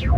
Hey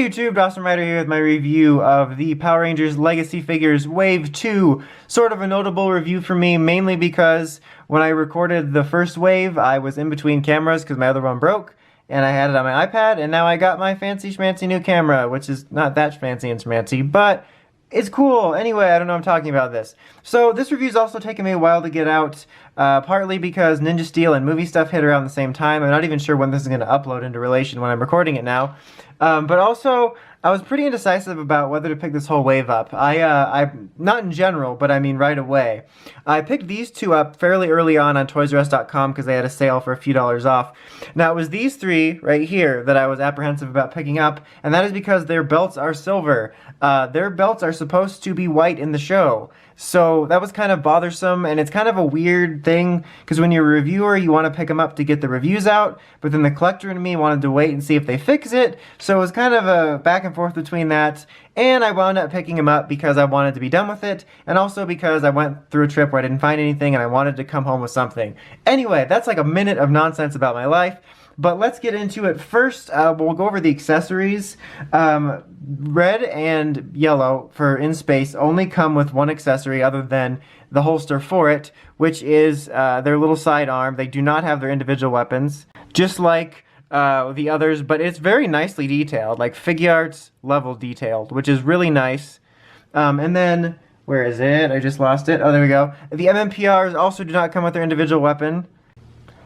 YouTube, Awesome Rider here with my review of the Power Rangers Legacy Figures Wave 2. Sort of a notable review for me, mainly because when I recorded the first wave, I was in between cameras because my other one broke, and I had it on my iPad, and now I got my fancy schmancy new camera, which is not that fancy and schmancy, but it's cool. Anyway, I don't know I'm talking about this. So this review's also taken me a while to get out, partly because Ninja Steel and movie stuff hit around the same time. I'm not even sure when this is going to upload into relation when I'm recording it now. But also, I was pretty indecisive about whether to pick this whole wave up. I not in general, but I mean right away. I picked these two up fairly early on ToysRUs.com because they had a sale for a few dollars off. Now, it was these three right here that I was apprehensive about picking up, and that is because their belts are silver. Their belts are supposed to be white in the show. So that was kind of bothersome, and it's kind of a weird thing, because when you're a reviewer, you want to pick them up to get the reviews out, but then the collector in me wanted to wait and see if they fix it, so it was kind of a back and forth between that, and I wound up picking them up because I wanted to be done with it, and also because I went through a trip where I didn't find anything, and I wanted to come home with something. Anyway, that's like a minute of nonsense about my life. But let's get into it. First, we'll go over the accessories. Red and yellow for In Space only come with one accessory other than the holster for it, which is their little sidearm. They do not have their individual weapons, just like the others, but it's very nicely detailed, like Figuarts level detailed, which is really nice. And then, where is it? I just lost it. Oh, there we go. The MMPRs also do not come with their individual weapon.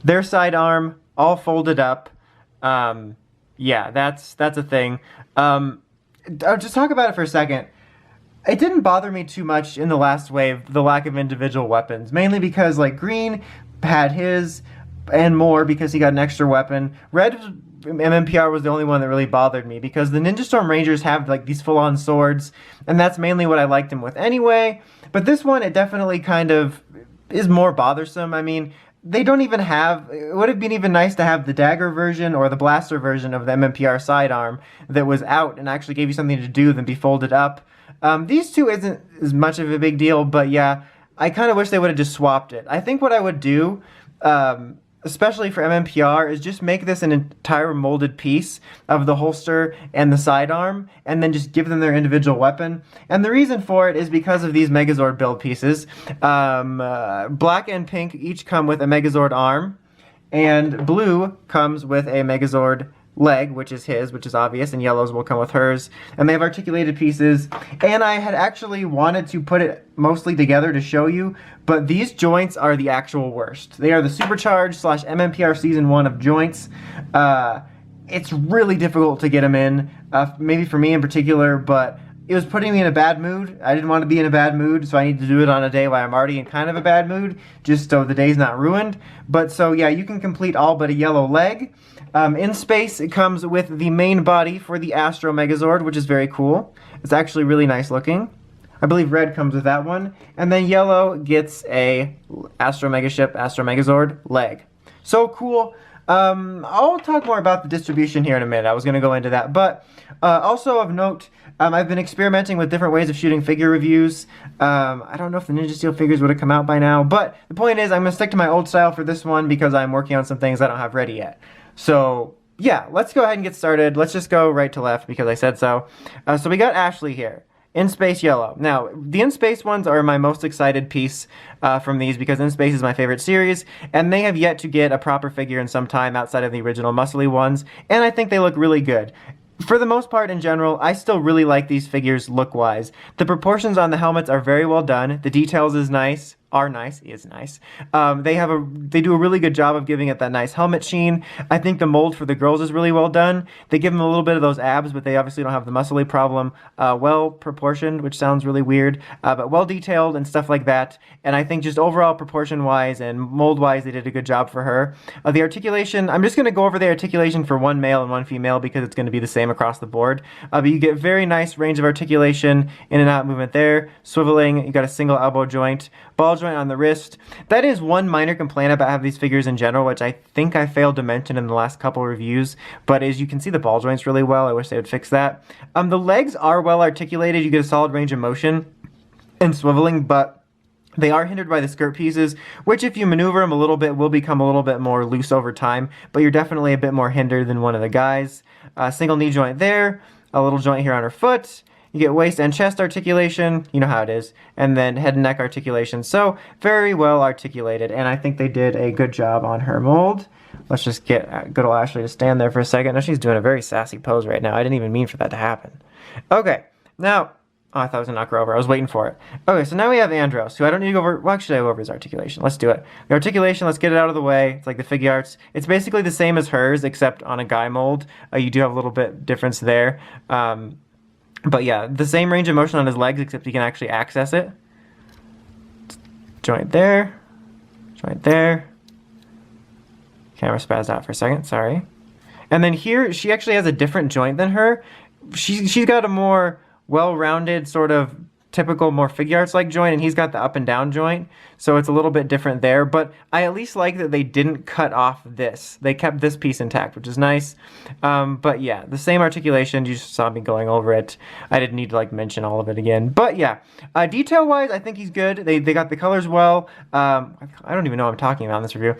Their sidearm all folded up. Yeah, that's a thing. I'll just talk about it for a second. It didn't bother me too much in the last wave, the lack of individual weapons, mainly because like Green had his and more because he got an extra weapon. Red MMPR was the only one that really bothered me because the Ninja Storm Rangers have like these full-on swords, and that's mainly what I liked him with anyway. But this one, it definitely kind of is more bothersome. I mean, they don't even have, it would have been even nice to have the dagger version or the blaster version of the MMPR sidearm that was out and actually gave you something to do than be folded up. These two isn't as much of a big deal, but yeah, I kind of wish they would have just swapped it. I think what I would do, especially for MMPR, is just make this an entire molded piece of the holster and the sidearm, and then just give them their individual weapon. And the reason for it is because of these Megazord build pieces. Black and pink each come with a Megazord arm, and blue comes with a Megazord leg, which is his, which is obvious, and yellows will come with hers. And they have articulated pieces, and I had actually wanted to put it mostly together to show you, but these joints are the actual worst. They are the Supercharged / MMPR Season 1 of joints. It's really difficult to get them in, maybe for me in particular, but it was putting me in a bad mood. I didn't want to be in a bad mood, so I need to do it on a day where I'm already in kind of a bad mood, just so the day's not ruined. But so yeah, you can complete all but a yellow leg. In Space, it comes with the main body for the Astro Megazord, which is very cool. It's actually really nice looking. I believe red comes with that one. And then yellow gets a Astro Megaship, Astro Megazord leg. So cool. I'll talk more about the distribution here in a minute. I was going to go into that. But also of note, I've been experimenting with different ways of shooting figure reviews. I don't know if the Ninja Steel figures would have come out by now. But the point is, I'm going to stick to my old style for this one because I'm working on some things I don't have ready yet. So yeah, let's go ahead and get started. Let's just go right to left because I said so. So we got Ashley here. In Space Yellow. Now, the In Space ones are my most excited piece from these because In Space is my favorite series, and they have yet to get a proper figure in some time outside of the original muscly ones, and I think they look really good. For the most part, in general, I still really like these figures look-wise. The proportions on the helmets are very well done. The details is nice. Is nice. They do a really good job of giving it that nice helmet sheen. I think the mold for the girls is really well done. They give them a little bit of those abs, but they obviously don't have the muscly problem. Well proportioned, which sounds really weird, but well detailed and stuff like that. And I think just overall proportion-wise and mold-wise, they did a good job for her. The articulation, I'm just going to go over the articulation for one male and one female because it's going to be the same across the board. But you get very nice range of articulation, in and out movement there, swiveling, you got a single elbow joint, ball joint on the wrist. That is one minor complaint about having these figures in general, which I think I failed to mention in the last couple reviews, but as you can see the ball joints really well. I wish they would fix that. The legs are well articulated. You get a solid range of motion and swiveling, but They are hindered by the skirt pieces, which if you maneuver them a little bit will become a little bit more loose over time, but you're definitely a bit more hindered than one of the guys. Single knee joint there, a little joint here on her foot. You get waist and chest articulation, you know how it is, and then head and neck articulation. So very well articulated, and I think they did a good job on her mold. Let's just get good old Ashley to stand there for a second. Now she's doing a very sassy pose right now. I didn't even mean for that to happen. Okay, now, oh, I thought I was gonna knock her over. I was waiting for it. Okay, so now we have Andros, who I don't need to go over, well actually I go over his articulation. Let's do it. The articulation, let's get it out of the way. It's like the figure arts. It's basically the same as hers, except on a guy mold. You do have a little bit difference there. But yeah, the same range of motion on his legs, except he can actually access it. Joint there. Joint there. Camera spazzed out for a second, sorry. And then here, she actually has a different joint than her. She's got a more well-rounded sort of typical more figure arts like joint, and he's got the up and down joint, so it's a little bit different there. But I at least like that they didn't cut off this. They kept this piece intact, which is nice. But yeah, the same articulation. You just saw me going over it. I didn't need to like mention all of it again. But yeah, detail wise, I think he's good. They got the colors well. I don't even know what I'm talking about in this review.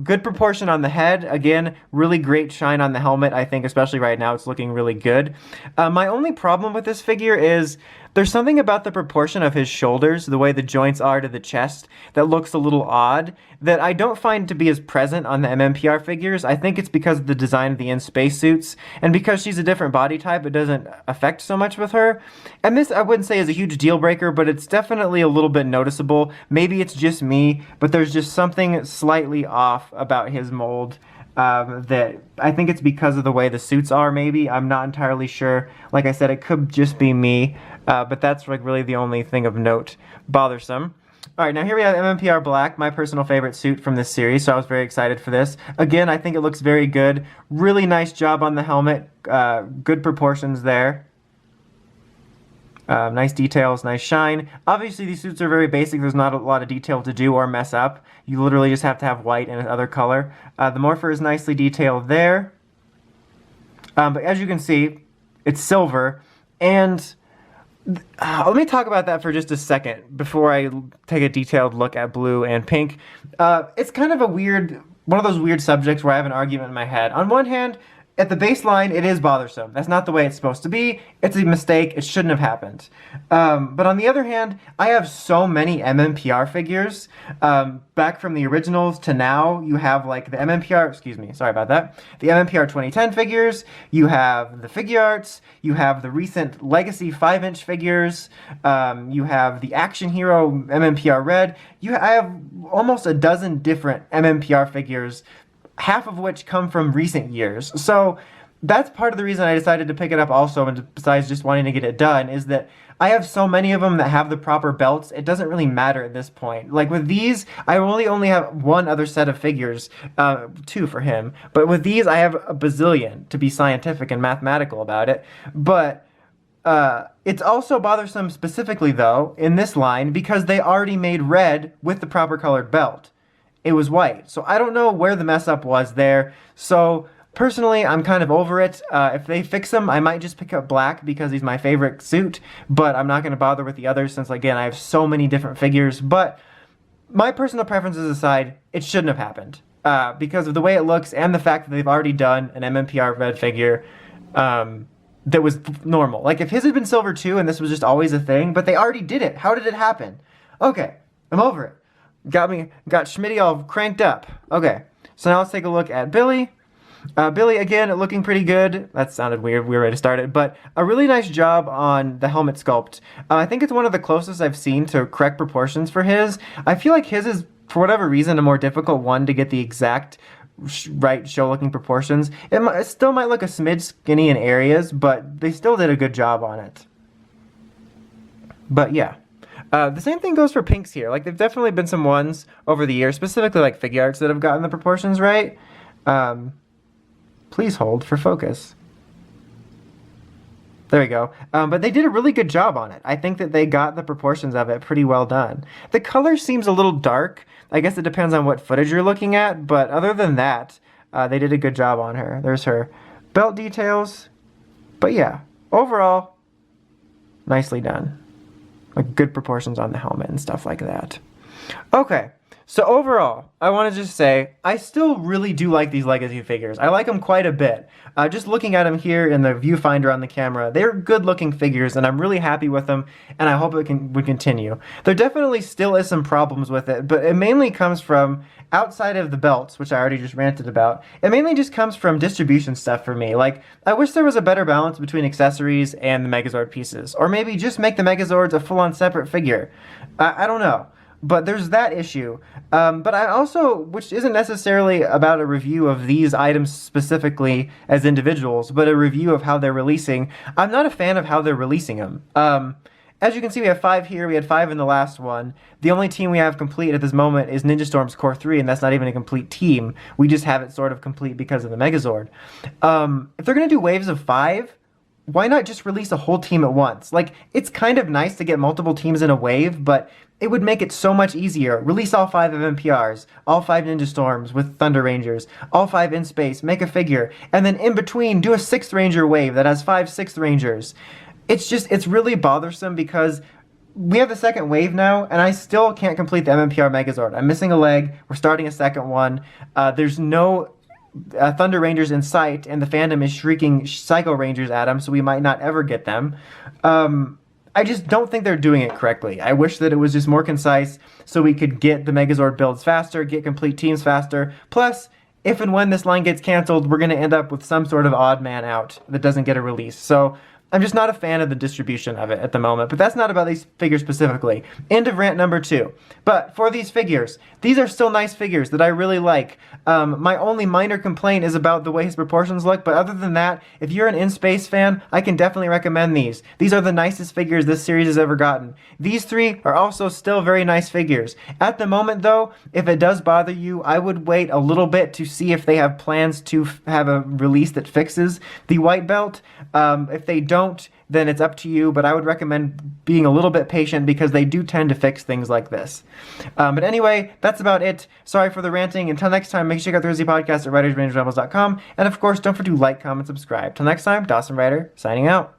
Good proportion on the head. Again, really great shine on the helmet. I think especially right now it's looking really good. My only problem with this figure is there's something about the proportion of his shoulders, the way the joints are to the chest, that looks a little odd, that I don't find to be as present on the MMPR figures. I think it's because of the design of the in-space suits, and because she's a different body type, it doesn't affect so much with her. And this, I wouldn't say is a huge deal breaker, but it's definitely a little bit noticeable. Maybe it's just me, but there's just something slightly off about his mold. That I think it's because of the way the suits are, maybe. I'm not entirely sure. Like I said, it could just be me, but that's like really the only thing of note bothersome. Alright, now here we have MMPR Black, my personal favorite suit from this series, so I was very excited for this. Again, I think it looks very good. Really nice job on the helmet. Good proportions there. Nice details, nice shine. Obviously, these suits are very basic. There's not a lot of detail to do or mess up. You literally just have to have white and another color. The Morpher is nicely detailed there. But as you can see, it's silver. And let me talk about that for just a second before I take a detailed look at blue and pink. It's kind of a weird, one of those weird subjects where I have an argument in my head. On one hand, at the baseline, it is bothersome. That's not the way it's supposed to be. It's a mistake. It shouldn't have happened. But on the other hand, I have so many MMPR figures. Back from the originals to now, you have like the MMPR, excuse me, sorry about that. The MMPR 2010 figures, you have the figure arts, you have the recent Legacy 5-inch figures, you have the Action Hero MMPR Red. I have almost a dozen different MMPR figures, half of which come from recent years. So that's part of the reason I decided to pick it up also, and besides just wanting to get it done, is that I have so many of them that have the proper belts, it doesn't really matter at this point. Like with these, I only have one other set of figures, 2 for him, but with these I have a bazillion, to be scientific and mathematical about it. But it's also bothersome specifically though, in this line, because they already made red with the proper colored belt. It was white. So I don't know where the mess up was there. So personally, I'm kind of over it. If they fix them, I might just pick up black because he's my favorite suit, but I'm not going to bother with the others since, again, I have so many different figures. But my personal preferences aside, it shouldn't have happened because of the way it looks and the fact that they've already done an MMPR red figure that was normal. Like if his had been silver too and this was just always a thing, but they already did it. How did it happen? Okay, I'm over it. Got Schmitty all cranked up. Okay, so now let's take a look at Billy. Billy, again, looking pretty good. That sounded weird. We were ready to start it. But a really nice job on the helmet sculpt. I think it's one of the closest I've seen to correct proportions for his. I feel like his is, for whatever reason, a more difficult one to get the exact right show-looking proportions. It still might look a smidge skinny in areas, but they still did a good job on it. But yeah. The same thing goes for pinks here. Like, there've definitely been some ones over the years, specifically like figure arts, that have gotten the proportions right. Please hold for focus. There we go. But they did a really good job on it. I think that they got the proportions of it pretty well done. The color seems a little dark. I guess it depends on what footage you're looking at, but other than that, they did a good job on her. There's her belt details. But yeah, overall, nicely done. Like good proportions on the helmet and stuff like that. Okay, so overall, I want to just say I still really do like these legacy figures. I like them quite a bit. Just looking at them here in the viewfinder on the camera, they're good-looking figures, and I'm really happy with them, and I hope would continue. There definitely still is some problems with it, but it mainly comes from outside of the belts, which I already just ranted about. It mainly just comes from distribution stuff for me. Like, I wish there was a better balance between accessories and the Megazord pieces, or maybe just make the Megazords a full-on separate figure. I don't know. But there's that issue. But I also, which isn't necessarily about a review of these items specifically as individuals, but a review of how they're releasing. I'm not a fan of how they're releasing them. As you can see, we have 5 here. We had 5 in the last one. The only team we have complete at this moment is Ninja Storm's Core 3, and that's not even a complete team. We just have it sort of complete because of the Megazord. If they're going to do waves of 5, why not just release a whole team at once? Like, it's kind of nice to get multiple teams in a wave, but it would make it so much easier. Release all 5 MMPRs, all 5 Ninja Storms with Thunder Rangers, all 5 in space, make a figure, and then in between do a 6th Ranger wave that has 5 6th Rangers. It's really bothersome because we have the second wave now, and I still can't complete the MMPR Megazord. I'm missing a leg, we're starting a second one, there's no Thunder Rangers in sight, and the fandom is shrieking Psycho Rangers at them, so we might not ever get them. I just don't think they're doing it correctly. I wish that it was just more concise so we could get the Megazord builds faster, get complete teams faster. Plus, if and when this line gets canceled, we're going to end up with some sort of odd man out that doesn't get a release. So I'm just not a fan of the distribution of it at the moment, but that's not about these figures specifically. End of rant number 2. But for these figures, these are still nice figures that I really like. My only minor complaint is about the way his proportions look, but other than that, if you're an in-space fan, I can definitely recommend these. These are the nicest figures this series has ever gotten. These 3 are also still very nice figures. At the moment though, if it does bother you, I would wait a little bit to see if they have plans to have a release that fixes the white belt. If they don't, then it's up to you, but I would recommend being a little bit patient because they do tend to fix things like this. But anyway, that's about it. Sorry for the ranting. Until next time, make sure you check out the Thursday podcast at writersrangerebels.com. And of course, don't forget to like, comment, subscribe. Till next time, Dawson Writer, signing out.